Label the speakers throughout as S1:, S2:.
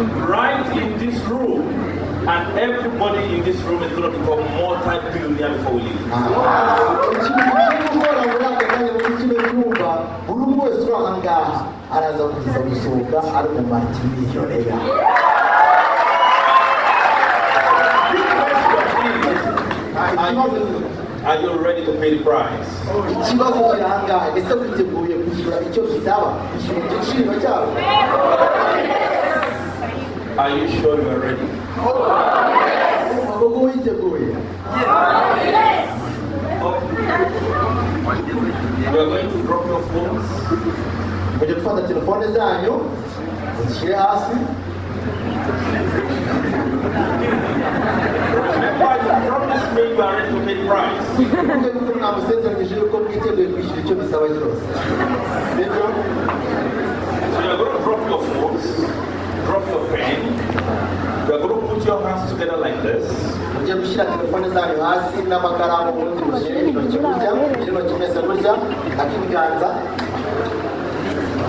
S1: right in this room, and everybody in this room is going to become multi-billionaire before we leave. Are you ready to pay the price? Are you sure you are ready? You are going to drop your phones. Remember, you promised me you are ready to pay the price. So you are going to drop your phones, drop your pen. You are going to put your hands together like this.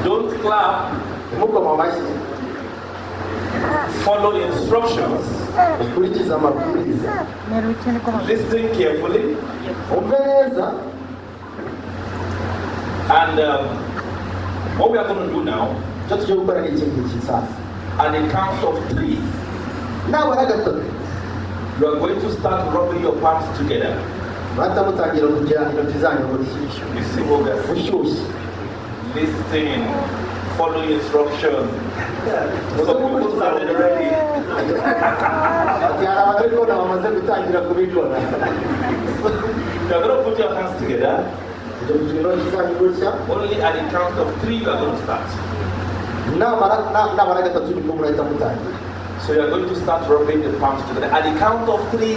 S1: Don't clap. Follow the instructions. Listen carefully. And what we are going to do now, at the count of 3, you are going to start rubbing your palms together. You see what we are saying? Listen. Follow the instruction. Some people started already. You are going to put your hands together. Only at the count of 3 you are going to start. So you are going to start rubbing the palms together at the count of 3.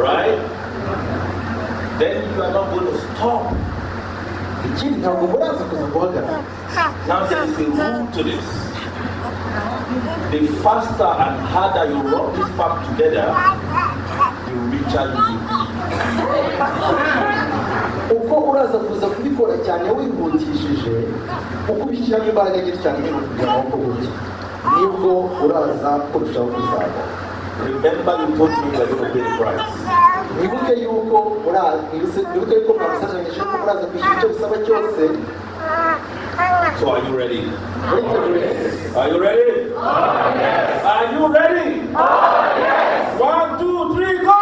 S1: Right? Then you are not going to stop. Now there is a rule to this. The faster and harder you rub this palm together, the richer you will be. Uko uraza kuza kubikora cyane wihutishije, uko ubishyiramo imbaraga nyinshi cyane kugira ngo uburyo nibwo uraza kurushaho kuzaba. Remember you told me you are going to pay the price. Wibuke yuko mwabisazanyije ko muraza kwishyura icyo bisaba cyose. So are you ready? Are you ready? Yes. Are you ready? Yes. 1, 2, 3, go!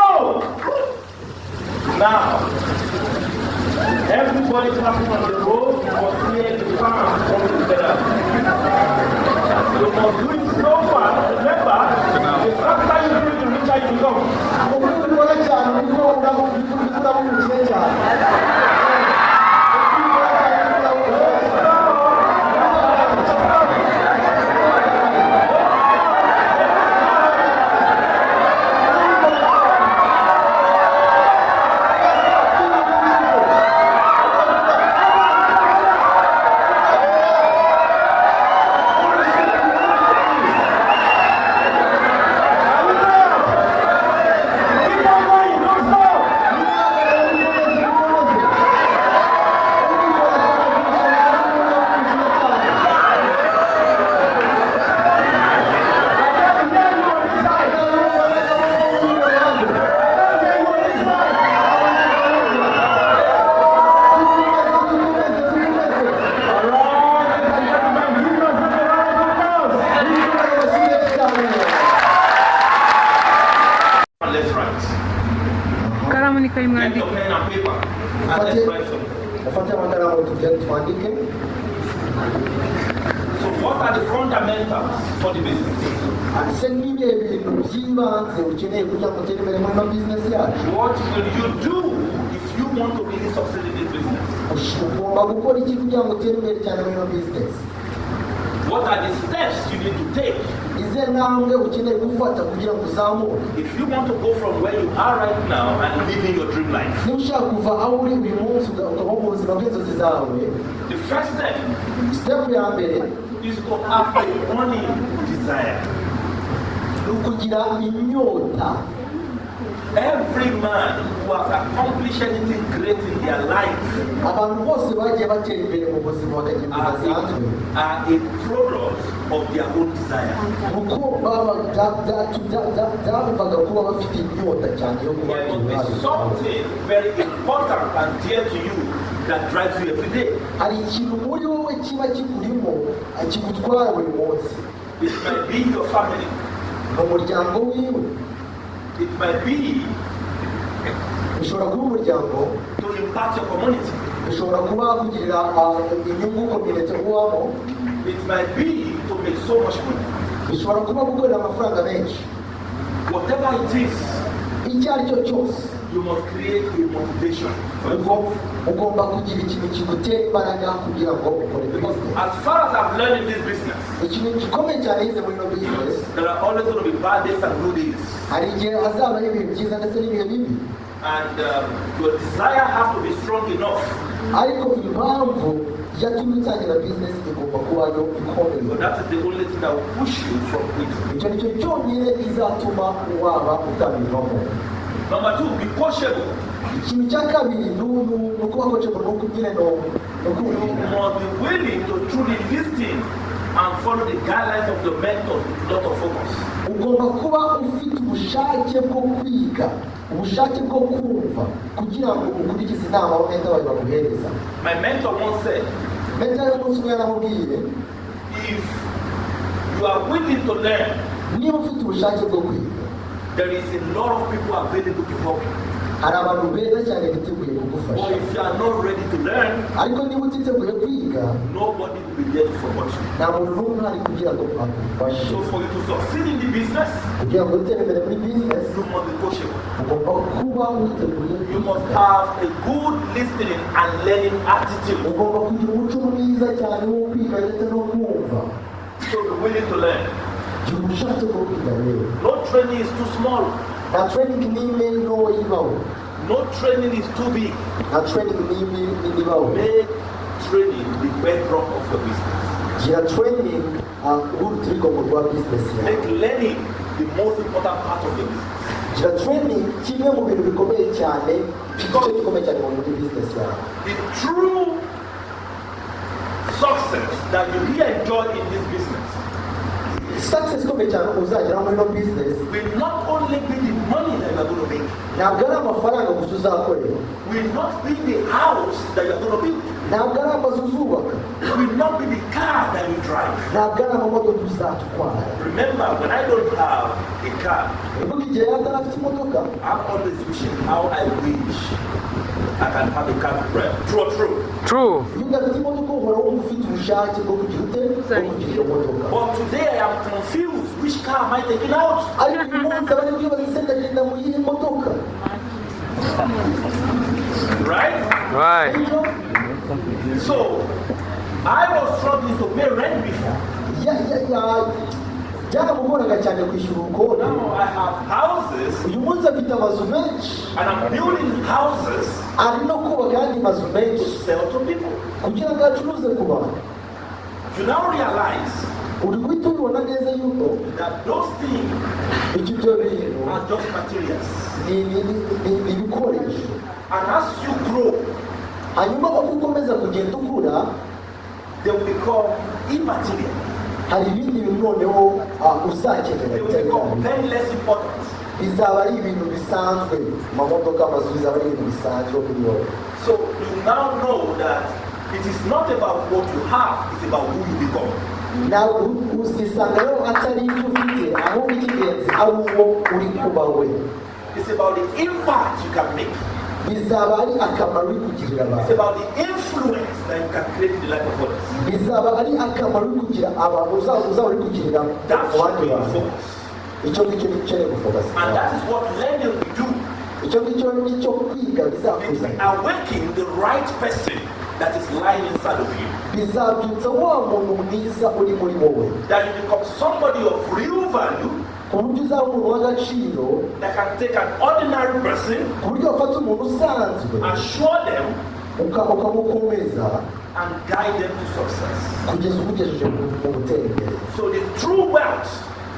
S1: Now, everybody clapping on the road must clear the palms from together. You must do it so fast. Remember, the faster you do it, the richer you become. So what are the fundamentals for the business? What will you do if you want to really succeed in this business? What are the steps you need to take? If you want to go from where you are right now and living your dream life, the first step is to have a burning desire.
S2: Every man who has accomplished anything great in their life
S1: abantu bose bagiye batera imbere mu buzima bakagira bidasanzwe
S2: are a product of their own desire.
S1: kuko byavugaga kuba bafite inyota cyane yo kuba
S2: There must be something very important and dear to you that drives you every day.
S1: hari ikintu muri wowe kiba kikurimo kigutwara buri munsi.
S2: It might be your family.
S1: Mu muryango wiwe.
S2: It might be
S1: bishobora kuba umuryango.
S2: To impact your community.
S1: Bishobora kuba kugirira inyungu community ubamo.
S2: It might be to make so much money.
S1: Bishobora kuba gukorera amafaranga menshi.
S2: Whatever it is,
S1: icyo ari cyo cyose,
S2: you must create a motivation.
S1: Ugomba kugira ikintu kigutera imbaraga kugira ngo ukore business.
S2: As far as I've learned in this business,
S1: ikintu gikomeye cyane yize muri no business,
S2: there are always going to be bad days and good days.
S1: hari igihe hazabaho ibihe byiza ndetse n'ibihe bibi.
S2: And your desire has to be strong enough.
S1: ariko impamvu yatumye utangira business igomba kuba yo ikomeye.
S2: So that is the only thing that will push you from quitting.
S1: icyo nicyo cyonyine kizatuma waba utabivamo.
S2: Number 2, be coachable.
S1: ikintu cya kabiri ni ukuba coachable, ni ukugira no
S2: You must be willing to truly listen and follow the guidelines of the mentor with a lot of focus.
S1: ugomba kuba ufite ubushake bwo kwiga, ubushake bwo kumva kugira ngo ukurikize inama aho mentor bawe baguhereza.
S2: My mentor once said,
S1: mentor y'umunsi umwe yaramubwiye,
S2: if you are willing to learn,
S1: niba ufite ubushake bwo kwiga,
S2: there is a lot of people available to help you.
S1: hari abantu beza cyane biteguye
S2: But
S1: kugufasha.
S2: if you are not ready to learn,
S1: ariko niba utiteguye kwiga,
S2: nobody will be there to support you.
S1: nta muntu n'umwe uhari kugira ngo agufashe.
S2: So for you to succeed in the business,
S1: kugira ngo utere imbere muri business,
S2: you must be coachable.
S1: ugomba kuba witeguye
S2: You must
S1: kwiga.
S2: have a good listening and learning attitude.
S1: ugomba kugira umuco mwiza cyane wo kwiga ndetse no kumva.
S2: So be willing to learn.
S1: gira ubushake bwo kwiga rero.
S2: No training is too small.
S1: nta training n'imwe ntoya ibaho.
S2: No training is too big.
S1: nta training n'imwe nini ibaho.
S2: Make training the bedrock of your business.
S1: gira training urutirigo mu rwa business yawe.
S2: Make learning the most important part of your business.
S1: gira training kimwe mu bintu bikomeye cyane, igice gikomeye cyane muri business yawe.
S2: The true success that you will enjoy in this business
S1: success ikomeye cyane uzagera muri no business
S2: will not only be the money that you are going to make,
S1: ntabwo ari amafaranga gusa uzakorera,
S2: will not be the house that you are going to build,
S1: ntabwo ari amazu uzubaka,
S2: will not be the car that you drive.
S1: ntabwo ari amamodoka uzatwara.
S2: Remember, when I don't have a car,
S1: ivuga igihe atarafite imodoka,
S2: I'm always wishing how I wish I can have a car to drive. True or true?
S3: True.
S1: iyo udafite imodoka uhora wumva ufite ubushake bwo kugira ute bwo kugira iyo modoka.
S2: But today I am confused. Which car am I taking out?
S1: ariko uyu munsi abari kwibaza ese ndagenda mu yihe modoka.
S2: Right?
S3: Right.
S2: So, I was struggling to pay rent before.
S1: byaramugoraga cyane kwishyura ubukode.
S2: Now I have houses
S1: uyu munsi afite amazu menshi,
S2: and I'm building houses
S1: ari no kubaka ayandi mazu
S2: to
S1: menshi
S2: sell to people.
S1: kugira ngo acuruze ku bantu.
S2: You now realize
S1: uri guhita ubibona neza yuko
S2: that those things
S1: ibyo bintu
S2: are just materials.
S1: ni ibikoresho.
S2: And as you grow,
S1: hanyuma uko ukomeza kugenda ukura,
S2: they will become immaterial.
S1: hari ibindi bintu noneho uzakenera
S2: They will become very less important.
S1: bizaba ari ibintu bisanzwe. amamodoka, amazu bizaba ari ibintu bisanzwe kuri wowe.
S2: So you now know that it is not about what you have, it's about who you become.
S1: nawe uzisanga rero atari ibyo ufite, ahubwo icy'ingenzi ari uwo uri kuba we.
S2: It's about the impact you can make.
S1: bizaba ari akamaro uri kugirira
S2: It's
S1: abantu.
S2: about the influence that you can create in the life of others.
S1: bizaba ari akamaro uri kugira abantu, uzaba uri kugirira
S2: That's
S1: abandi
S2: what you
S1: bantu.
S2: focus.
S1: icyo ngicyo ni cyo gufocus.
S2: And that is what learning will do.
S1: icyo ngicyo ni cyo kwiga
S2: It
S1: bizakuza.
S2: will awaken the right person that is lying inside of you.
S1: bizabyutsa wa muntu mwiza uri muri wowe,
S2: That you become somebody of real value
S1: ku buryo uzaba umuntu w'agaciro,
S2: that can take an ordinary person,
S1: ku buryo wafata umuntu usanzwe
S2: assure them,
S1: ukamukomeza
S2: and guide them to success.
S1: kugeza umugejeje mu gutera imbere.
S2: So the true wealth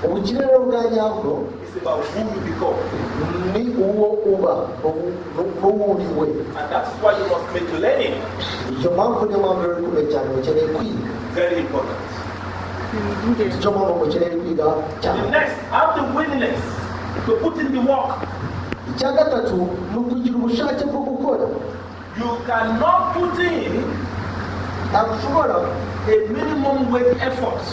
S1: ubukire rero bwa nyabwo
S2: is about who you become.
S1: ni uwo uba n'uwuriwe.
S2: And that's why you must make learning
S1: Icyo mpamvu niyo mpamvu rero ikomeye cyane mukeneye kwiga.
S2: very important.
S1: Icyo mpamvu mukeneye kwiga cyane.
S2: The next, have the willingness to put in the work.
S1: Icya gatatu ni ukugira ubushake bwo gukora.
S2: You cannot put in
S1: Ntabwo ushobora
S2: a minimum wage effort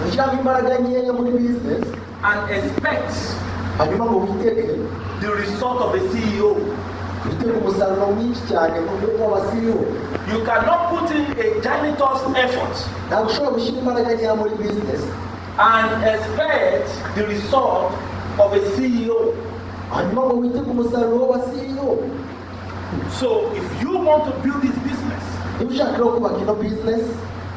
S1: gushyiramo imbaraga nkeya muri business
S2: and expect
S1: hanyuma ngo witege
S2: the result of a CEO.
S1: witege umusaruro mwinshi cyane w'abasiyo.
S2: You cannot put in a janitor's effort
S1: Ntabwo ushobora gushyira imbaraga nkeya muri business
S2: and expect the result of a CEO.
S1: hanyuma ngo witege umusaruro w'abasiyo.
S2: So if you want to build this business,
S1: Niba ushaka rero kubaka ino business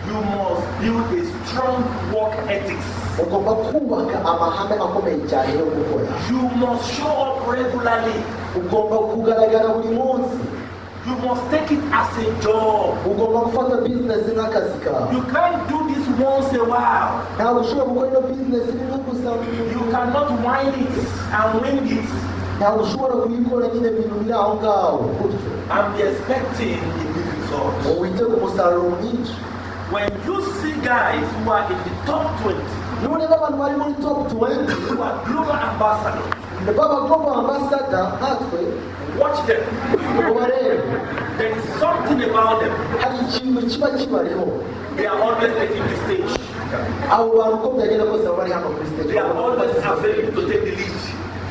S2: you must build a strong work ethics.
S1: ugomba kubaka amahame akomeye cyane yo gukora.
S2: You must show up regularly.
S1: Ugomba kugaragara buri munsi.
S2: You must take it as a job.
S1: Ugomba gufata business nk'akazi kawe.
S2: You can't do this once a while.
S1: Ntabwo ushobora gukora ino business rimwe gusa.
S2: You cannot whine it and wing it
S1: Ntabwo ushobora kuyikora nyine ibintu biri aho ngaho gutyo
S2: and be expecting a big result.
S1: ngo witege umusaruro mwinshi.
S2: When you see guys who are in the top 20,
S1: Nureba abantu bari muri top 20
S2: who are global ambassadors,
S1: baba global ambassador natwe
S2: watch them.
S1: ngo barebe
S2: There is something about them.
S1: hari ikintu kiba kibariho.
S2: They are always taking the stage.
S1: Abo bantu uko byagenda kose baba bari hano kuri stage.
S2: They are always available to take the lead.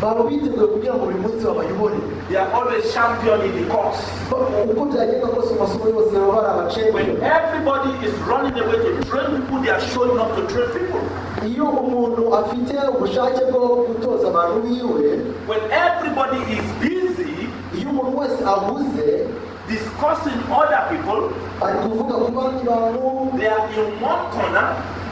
S1: baba biteguye kugira ngo buri munsi babayobore.
S2: They are always champion in the course.
S1: Uko byagenda kose mu masomo yose baba bari abacembe.
S2: When everybody is running away to train people, they are showing up to train people.
S1: Iyo umuntu afite ubushake bwo gutoza abantu biwe,
S2: When everybody is busy
S1: iyo umuntu wese abuze
S2: discussing other people,
S1: ari kuvuga ku bandi bantu
S2: they are in one corner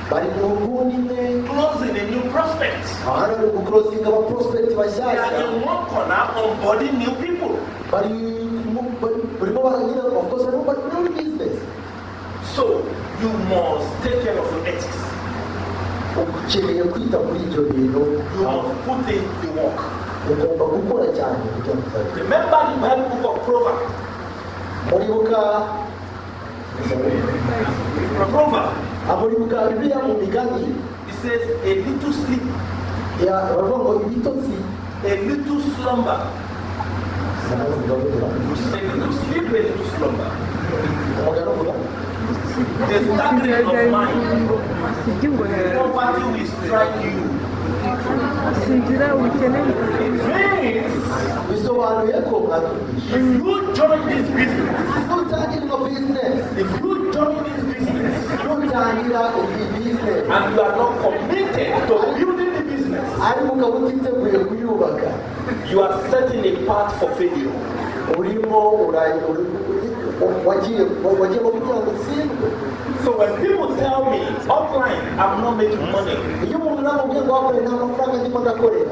S1: bari mu nguni imwe
S2: closing a new prospect.
S1: ahandi ari guclosinga aba prospect
S2: They are
S1: bashyashya
S2: in one corner onboarding new people.
S1: barimo baragira of course barimo bari muri business.
S2: So you must take care of your ethics.
S1: Ukeneye kwita kuri ibyo bintu.
S2: You must put in the work.
S1: Ugomba gukora cyane kugira ngo usabe.
S2: Remember the Bible book of Proverbs.
S1: Muribuka Bibiliya mu migani
S2: It says a little sleep,
S1: baravuga ngo ibitotsi
S2: a little slumber. A little sleep, a little slumber.
S1: umugani uvuga
S2: The staggering of mind. Poverty will strike you. It means
S1: bisobanuye ko mwatumvishe.
S2: if you join this business,
S1: Nutangira ino business,
S2: if you join this business
S1: nutangira iyi business
S2: and you are not committed to building the business,
S1: ariko ukaba utiteguye kuyubaka,
S2: you are setting a path for failure.
S1: urimo wagiye mu kugira ngo utsindwe.
S2: So when people tell me offline, I'm not making money,
S1: Iyo umuntu namubwiye ngo wakore nta mafaranga ndimo ndakorera,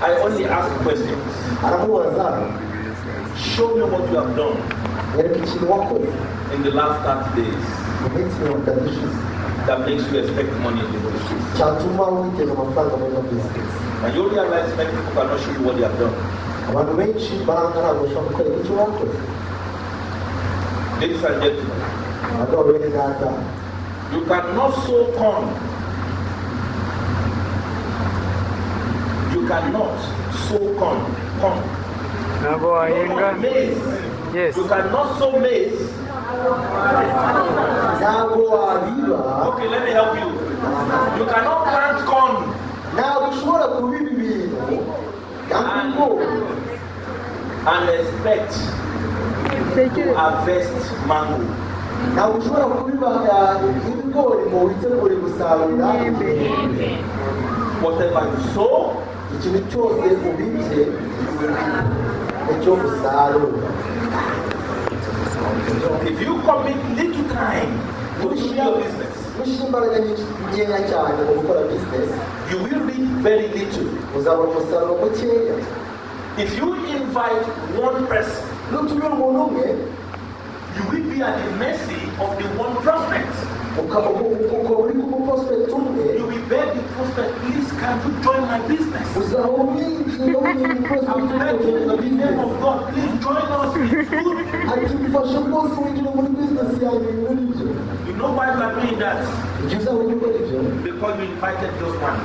S2: I only ask questions.
S1: aramubaza
S2: Show me what you have done
S1: yereka ikintu wakoze
S2: in the last 30 days
S1: mu minsi mirongo itatu ishize
S2: that makes you expect money in the business.
S1: cyatuma witega amafaranga muri ino business.
S2: And you realize many people cannot show you what they have done.
S1: Abantu benshi baranga ntabwo bashobora gukora icyo bakoze.
S2: Ladies and gentlemen,
S1: abagabo bene data,
S2: you cannot sow corn. You cannot sow corn.
S3: Ntabwo wahinga.
S2: Maize.
S3: Yes.
S2: You cannot sow maize.
S1: ntabwo wabiba,
S2: Okay, let me help you. You cannot plant corn
S1: ntabwo ushobora kubiba ibintu cyangwa ibigori
S2: and expect to harvest mango.
S1: ntabwo ushobora kubiba ibigori ngo witegure gusarura.
S2: Whatever you sow,
S1: Ikintu cyose ubibye nicyo usarura.
S2: if you commit little time to do your business,
S1: Mushyira imbaraga nkeya cyane mu gukora business,
S2: you will reap very little.
S1: uzabona umusaruro mukeya.
S2: If you invite one person,
S1: Nutumira umuntu umwe
S2: you will be at the mercy of the one prospect.
S1: ukaba uri kumupfa prospect umwe
S2: you will beg the prospect, please can you join my business?
S1: uzaba umwinjira w'uyu prospect
S2: I'm begging in the name of God, please join us. It's good.
S1: ati mfashe rwose winjira muri business yanjye muri ibyo
S2: You know why you are doing that?
S1: igihe uzaba uri gukora ibyo
S2: Because you invited just one.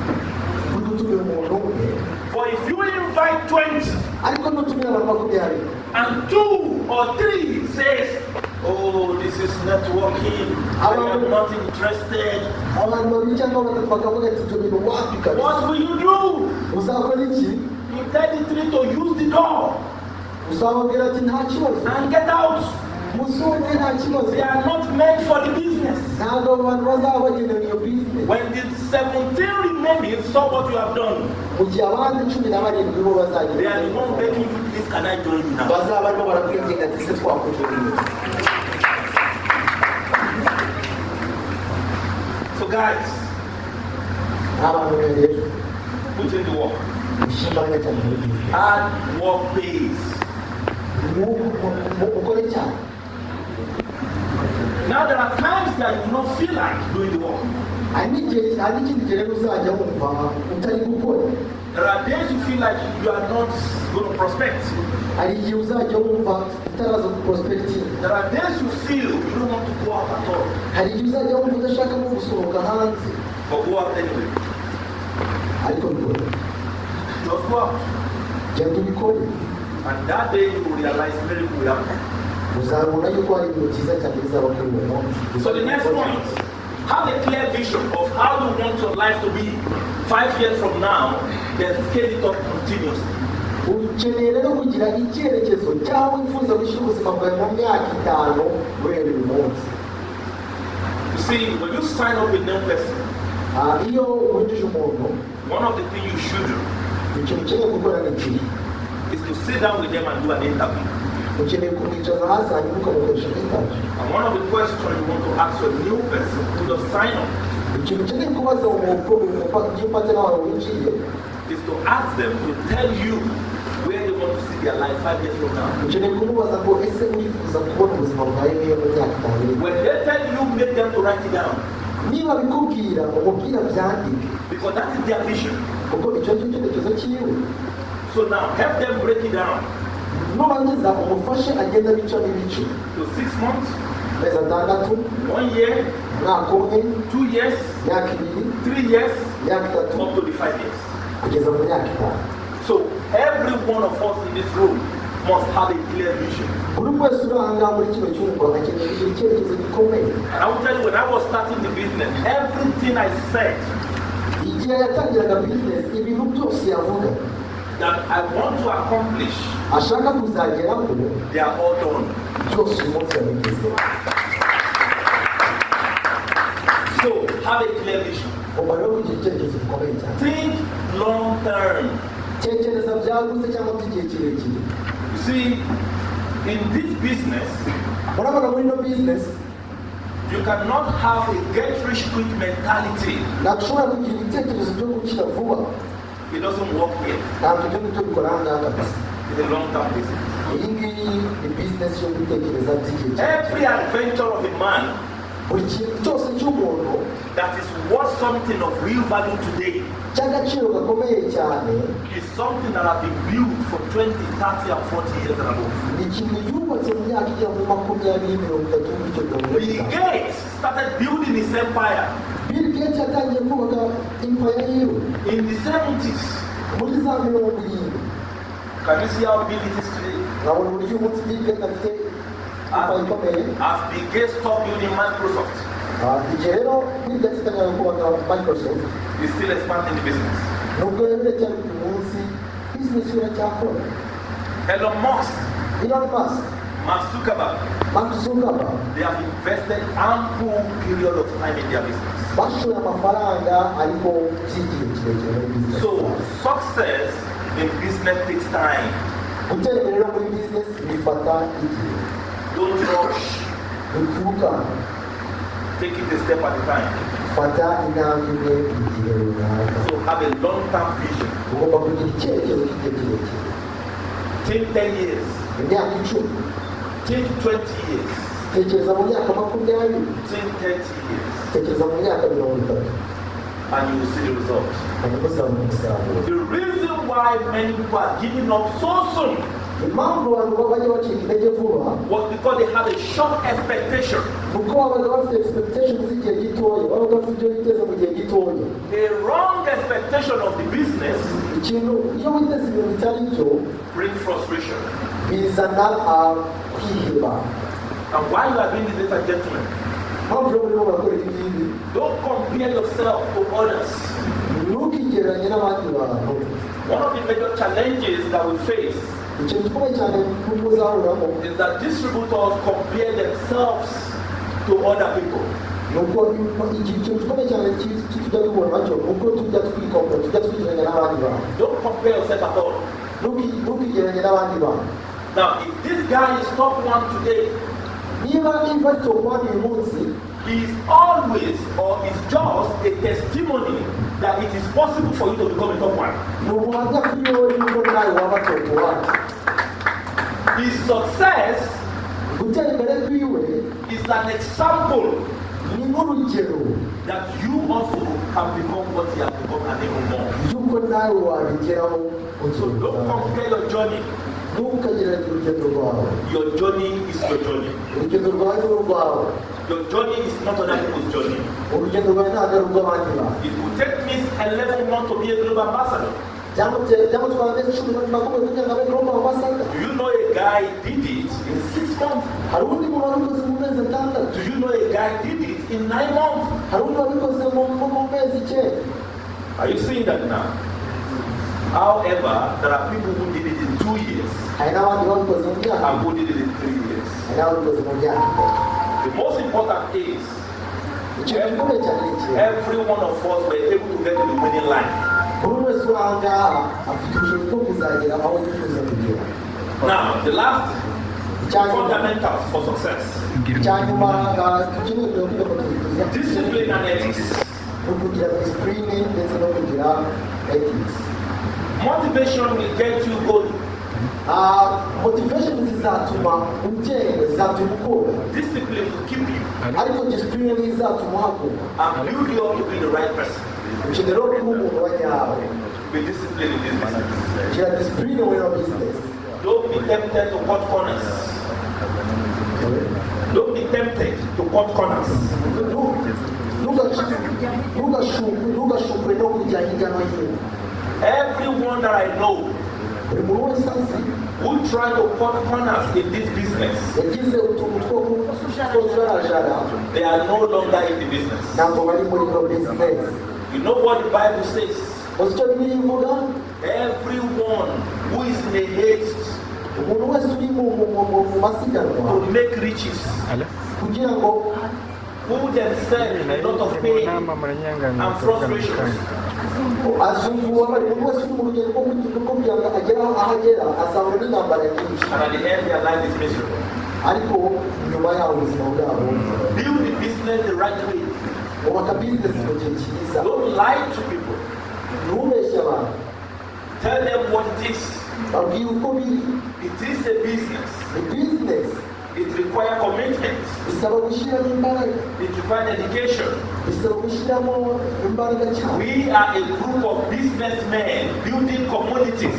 S1: uri gutumira umuntu umwe
S2: But if you invite 20
S1: ariko nutumira abantu makumyabiri
S2: and 2 or 3 says, oh, this is networking, I am not interested,
S1: abantu babiri cyangwa batatu bakavuga ati ibyo bintu wapi kabisa
S2: what will you do?
S1: uzakora iki
S2: You tell the 3 to use the door
S1: uzababwira ati nta kibazo
S2: and get out.
S1: musohoke nta kibazo
S2: They are not meant for the business.
S1: ntabwo abantu bazaba bagenewe iyo business
S2: When the 17 remaining saw what you have done,
S1: mu gihe abandi 17 bo
S2: they
S1: bazagira
S2: are the ones begging you, please can I join you now?
S1: bazaba barimo barakwinginga ati se twakujurira
S2: So guys,
S1: abantu rero
S2: put in the work.
S1: imbaraga cyane muri business
S2: Hard work pays.
S1: ukore cyane
S2: Now there are times that you will not feel like doing the work.
S1: hari n'ikindi gihe rero uzajya wumva utari gukora
S2: There are days you feel like you are not going to prospect.
S1: hari igihe uzajya wumva utaraza ku prospecting
S2: There are days you feel you don't want to go out at all.
S1: hari igihe uzajya wumva udashaka no gusohoka hanze
S2: But go out anyway.
S1: ariko bikore
S2: Just go out.
S1: genda ubikore
S2: And that day you will realize miracle will happen.
S1: uzabona yuko hari ibintu byiza cyane bizaba kuri uwo munsi
S2: So the next point, have a clear vision of how you want your life to be 5 years from now, then scale it up continuously.
S1: ukeneye rero kugira icyerekezo cyangwa wifuza gushyira ubuzima bwawe mu myaka 5 guhera uyu munsi
S2: You see, when you sign up with new person,
S1: iyo winjije umuntu
S2: one of the things you should do
S1: ikintu ukeneye gukora ni iki
S2: is to sit down with them and do an interview.
S1: ukeneye kumwicaza hasi hanyuma ukamukoresha nk'itaje
S2: And one of the questions you want to ask your new person who just sign up
S1: ikintu ukeneye kubaza umuntu iyo upatana wawe winjiye
S2: is to ask them to tell you where they want to see their life 5 years from now.
S1: ukeneye kumubaza ngo ese urifuza kubona ubuzima bwawe niyo mu myaka 5
S2: When they tell you, make them to write it down.
S1: niba bikubwira umubwira byandike
S2: Because that is their vision.
S1: kuko icyo cyo cyerekezo cyiwe
S2: So now help them break it down
S1: nurangiza umufashe agenda bica n'ibice
S2: to 6 months,
S1: amezi 6
S2: 1 year,
S1: umwaka umwe
S2: 2 years,
S1: imyaka 2
S2: 3 years,
S1: imyaka 3
S2: up to the 5 years.
S1: kugeza mu myaka 5
S2: So every one of us in this room must have a clear vision.
S1: buri wese uri aha ngaha muri kino cyumba akeneye kugira icyerekezo gikomeye
S2: And I will tell you, when I was starting the business, everything I said
S1: igihe yatangiraga bizinesi ibintu byose yavuga
S2: that I want to accomplish,
S1: ashaka kuzageraho
S2: they are all done.
S1: byose uyu munsi yabigezeho
S2: So have a clear vision.
S1: ugomba rero kugira icyerekezo gikomeye cyane
S2: Think long term.
S1: tekereza byagutse cyangwa by'igihe kirekire
S2: You see, in this business,
S1: murabona muri ino bizinesi
S2: you cannot have a get rich quick mentality.
S1: ntabwo ushobora kugira ibitekerezo byo gukira vuba
S2: It doesn't work here.
S1: ntabwo ibyo ngibyo bikora aha ngaha kabisa
S2: It's a long term business.
S1: iyi ngiyi ni bizinesi yo gutekereza by'igihe kirekire
S2: Every adventure of a man
S1: buri kintu cyose cy'umuntu
S2: that is worth something of real value today
S1: cy'agaciro gakomeye cyane
S2: is something that has been built for 20, 30, and 40 years and above.
S1: ni ikintu yubatse mu myaka igera muri 20-30 bityo
S2: Bill Gates started building his empire
S1: Bill Gates yatangiye kubaka impaya yiwe
S2: in the 70s.
S1: muri za 70.
S2: Can you see how big it is today?
S1: urabona uburyo uyu munsi Bill Gates afite impaya ikomeye
S2: As Bill Gates stopped building Microsoft,
S1: igihe rero Bill Gates yatangiye kubaka Microsoft
S2: he's still expanding the business.
S1: nubwo rero cyari uyu munsi bizinesi iracyakora
S2: Elon Musk,
S1: Elon Musk
S2: Mark Zuckerberg,
S1: Mark Zuckerberg
S2: they have invested ample period of time in their business.
S1: bashoye amafaranga ariko by'igihe kirekire muri bizinesi
S2: So success in business takes time.
S1: gutera imbere rero muri bizinesi bifata igihe
S2: Don't rush.
S1: bituruka
S2: Take it a step at a time.
S1: fata intambwe imwe mu gihe runaka
S2: So have a long-term vision.
S1: ugomba kugira icyerekezo cy'igihe kirekire
S2: Take 10 years.
S1: imyaka 10
S2: Take 20 years.
S1: tekereza mu myaka 20
S2: between 30 years,
S1: tekereza mu myaka 30
S2: and you will see the results. The reason why many people are giving up so soon
S1: impamvu abantu bajya bacika intege vuba
S2: was because they had a short expectation.
S1: kuko babaga bafite expectation z'igihe gitoya, babaga bafite ibyo biteze mu gihe gitoya.
S2: A wrong expectation of the business
S1: ikintu iyo witeze ibintu bitari byo
S2: brings frustration.
S1: bizana kwiheba.
S2: And why you are doing this, ladies and gentlemen,
S1: mpamvu yo murimo murakora ibi ngibi,
S2: don't compare yourself to others.
S1: ntukigereranye n'abandi bantu.
S2: One of the major challenges that we face
S1: ikintu gikomeye cyane muzahuramo
S2: is that distributors compare themselves to other people.
S1: nuko ikintu gikomeye cyane tujya tubona nacyo nuko tujya twikompera, tujya twigereranya n'abandi bantu.
S2: Don't compare yourself at all.
S1: ntukigereranye n'abandi bantu.
S2: Now, if this guy is top one today,
S1: niba top one uyu munsi,
S2: he is always or is just a testimony that it is possible for you to become a top one.
S1: ni ubuhamya kuri wowe yuko nawe waba top one.
S2: His success
S1: gutera imbere kwiwe
S2: is an example
S1: ni nk'urugero
S2: that you also can become what he has become and even more.
S1: yuko nawe wabigeraho.
S2: So don't compare your journey.
S1: ntukagereranye urugendo rwawe.
S2: Your journey is your journey.
S1: urugendo rwawe ni urwawe.
S2: Your journey is not other people's journey.
S1: urugendo rwawe ntabwo ari urw'abandi bantu.
S2: It will take me 11 months to be a global ambassador.
S1: byamutwara amezi 10 kugira ngo abe global ambassador.
S2: Do you know a guy did it in 6 months?
S1: hari undi muntu wabikoze mu mezi 6.
S2: Do you know a guy did it in 9 months?
S1: hari undi wabikoze mu mezi 9.
S2: Are you seeing that now? However, there are people who did it in 2 years
S1: hari n'abandi babikoze mu myaka.
S2: and who did it in 3 years.
S1: hari n'ababikoze mu myaka.
S2: The most important is
S1: ikintu gikomeye cyane ni iki,
S2: every one of us were able to get to the winning line.
S1: buri wese uri aha ngaha afite ubushobozi bwo kuzagera aho yifuza kugera.
S2: Now, the last fundamentals for success:
S1: cyanyuma dukeneye kugira ngo twifuza
S2: discipline and ethics.
S1: no kugira discipline ndetse no kugira ethics.
S2: Motivation will get you going.
S1: Motivation zizatuma ugenda, zizatuma ukora.
S2: Discipline will keep you
S1: ariko discipline izatuma uhaguma
S2: and build you up to be the right person.
S1: ukeneye kuba umuntu wa nyawe.
S2: Be disciplined in this business.
S1: gira discipline muri your business.
S2: Don't be tempted to cut corners. Don't be tempted to cut corners.
S1: ntugashukwe no kujya hirya no hino.
S2: Everyone that I know
S1: buri muntu wese azi
S2: who try to cut corners in this business,
S1: yagize utuntu two kujarajara,
S2: they are no longer in the business.
S1: ntabwo bari muri iyo business.
S2: You know what the Bible says?
S1: uzi icyo Bibiliya ivuga?
S2: Everyone who is in a haste
S1: umuntu wese uri mu masiganwa
S2: to make riches,
S1: kugira ngo
S2: who themselves a lot of pain and frustration,
S1: azunguwa bari umuntu wese uri mu rugendo rwo kugira ngo agere aho agera azahura n'intambara nyinshi,
S2: and at the end their life is miserable.
S1: ariko nyuma yaho ubuzima bwabo
S2: Build the business the right way.
S1: ubaka business mu gihe cyiza.
S2: Don't lie to people.
S1: ntubeshye abantu,
S2: Tell them what it is.
S1: babwire uko biri.
S2: It is a business.
S1: ni business
S2: It requires commitment.
S1: bisaba gushyiramo imbaraga,
S2: It requires dedication.
S1: bisaba gushyiramo imbaraga cyane.
S2: We are a group of businessmen building communities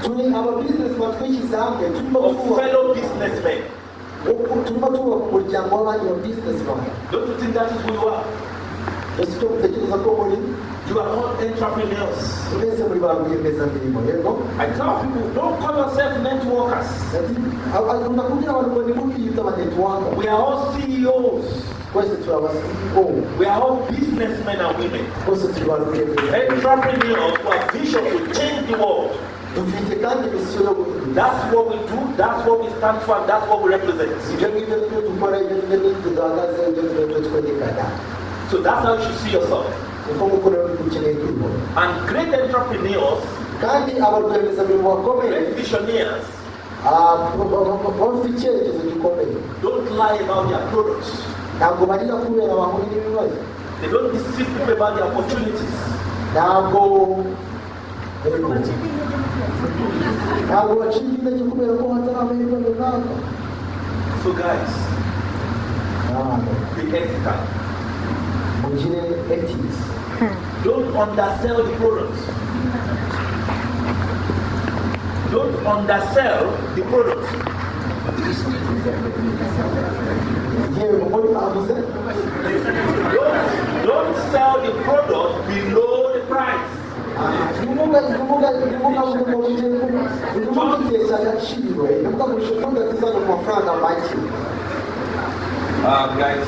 S1: turi aba business batwishyize hamwe, turimo
S2: of fellow businessmen.
S1: twubaka umuryango w'abandi ba business bantu.
S2: Don't you think that is who you are?
S1: ese icyo mutekereza ko muri
S2: You are all entrepreneurs.
S1: mwese muri ba rwiyemezamirimo? yego,
S2: I tell people, don't call yourself networkers.
S1: akunda kubwira abantu ngo nimukiyita aba networker.
S2: We are all CEOs.
S1: twese turi aba CEO,
S2: We are all businessmen and women.
S1: twese turi ba rwiyemezamirimo.
S2: Entrepreneurs who have vision to change the world.
S1: dufite kandi misiyo yo guhindura.
S2: That's what we do, that's what we stand for, and that's what we represent.
S1: ibyo ngibyo nibyo dukora, ibyo ngibyo duhagaze, ibyo ngibyo twerekana.
S2: So that's how you should see yourself.
S1: niko nguko rero dukeneye kwibona.
S2: And great entrepreneurs,
S1: kandi aba rwiyemezamirimo bakomeye
S2: great visionaries,
S1: bafite icyerekezo gikomeye,
S2: don't lie about their products.
S1: ntabwo barira kubera bahuye n'ibibazo,
S2: They don't deceive people about the opportunities.
S1: ntabwo bacika intege kubera ko hatari amahirwe runaka.
S2: So guys,
S1: ijambo
S2: Be ethical.
S1: mugire ethics.
S2: Don't undersell the products. Don't undersell the products.
S1: yewe muri avuze
S2: Don't sell the product below the price.
S1: nimugitesha agaciro nimukagurisha product zanyu ku mafaranga make.
S2: Guys,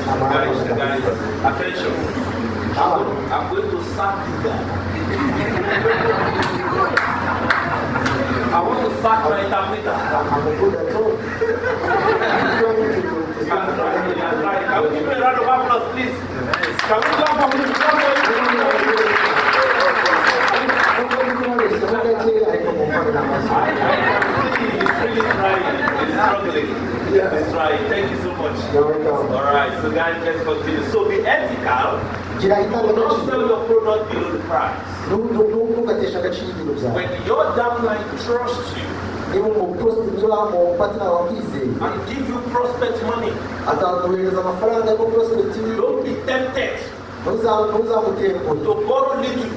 S2: attention. I'm going to sack this guy. I want to sack my interpreter.
S1: I'm a good at all.
S2: Can we give me a round of applause, please? Can we clap for him? He's really trying. He's struggling. He's trying. Thank you so much. All right, so guys, let's continue. So be ethical. Don't sell your product below the price.
S1: ntugatesha agaciro ibintu byawe.
S2: When your downline trusts you
S1: niba umupatina wakwizeye
S2: and give you prospect money,
S1: azaguhereza amafaranga yo prospect,
S2: don't be tempted
S1: ntuzamutenguhe
S2: to borrow little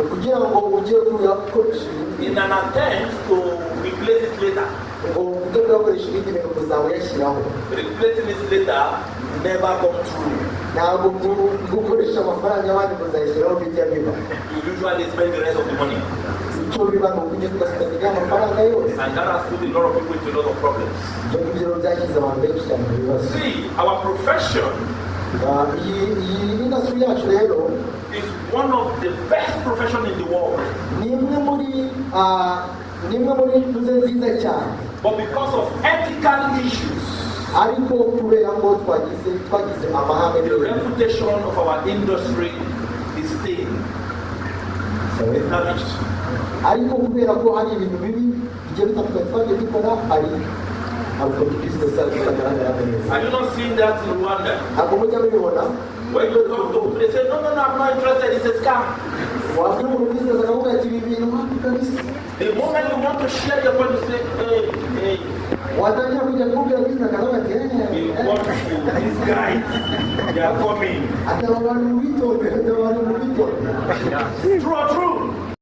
S1: kugira ngo ujye kuyakoresha
S2: in an attempt to replace it later.
S1: ngo ujye kuyakoresha ibindi bintu uzawuyashyiraho.
S2: Replacing it later never come true.
S1: ntabwo gukoresha amafaranga y'abandi muzayashyiraho bijya biba.
S2: You usually spend the rest of the money.
S1: icyo biba ni ukujya tugasigara amafaranga yose.
S2: And that has put a lot of people into a lot of problems.
S1: ibyo ngibyo rero byashyize abantu benshi cyane mu bibazo.
S2: See, our profession
S1: iyi industry yacu rero
S2: is one of the best profession in the world.
S1: ni imwe muri tuze nziza cyane.
S2: But because of ethical issues,
S1: ariko kubera ko twagize amahame
S2: the reputation of our industry is stained. It's damaged.
S1: ariko kubera ko hari ibintu bibi bigiye bitandukanye twagiye dukora, hari business yacu itagaragara neza.
S2: Are you not seeing that in Rwanda?
S1: ntabwo mujya mubibona.
S2: When you talk to people, they say, no, I'm not interested, it's a scam.
S1: wabwira umuntu business akavuga ati ibi bintu hafi kabisa.
S2: The moment you want to share your point, you say, hey,
S1: watangira kujya kubwira business akavuga ati
S2: these guys, they are coming.
S1: ati aba bantu mu bitonde, ati aba bantu mu bitonde.
S2: True or true?